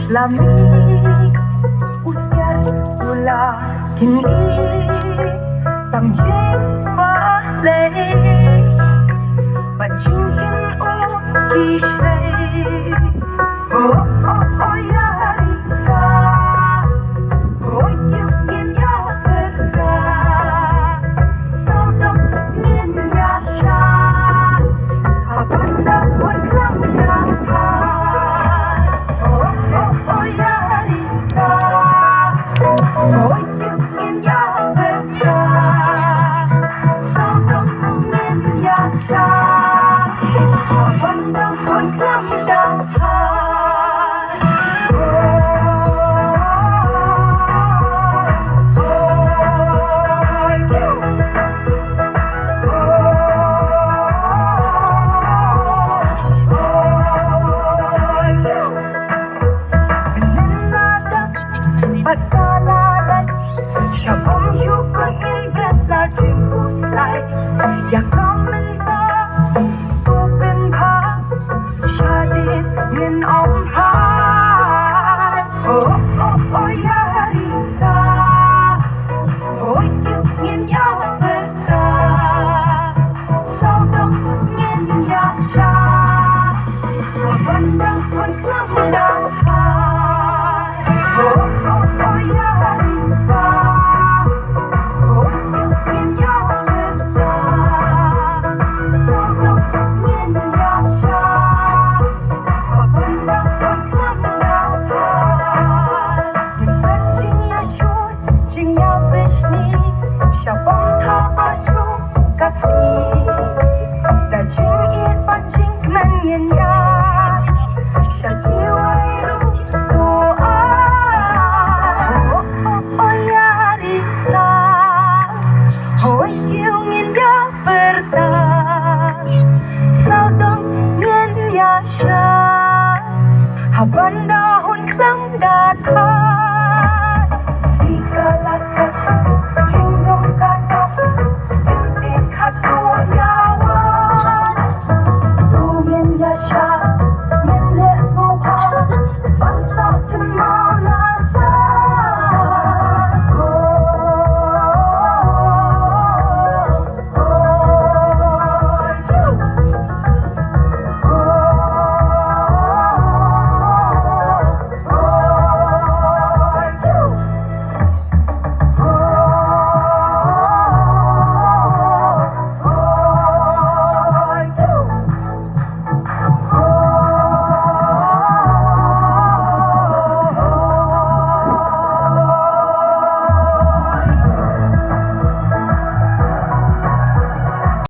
Lamig, usyat mula kini Tamjik balik Pancingin o kisay Oh, oh, oh, ya Risa Oh, yun ya Verda Saudok min ya siya Habanda pun lang dapat Oh, oh, oh, ya Risa Oh, yun ya Verda Saudok min ya siya Habanda pun lang dapat Pagkalalan siya bang yukang ingat na usay Yakaman ba, tupin ba Siya din min omhay Oh, oh, oh, ya Risa Oh, yun ya Verda Saudok min ya siya Mabandang pun lang dapat Oh, oh, oh, ya Risa Oh, yun ya Verda Saudok min ya siya Mabandang pun lang dapat Yung searching ya shoot, ching ya vishni Siya bang taasyo kasi Dajing ipaching man yan ya Siya diway doa Oh, oh, oh, ya Risa Oh, yun ya Verda Saudong yan ya siya Habanda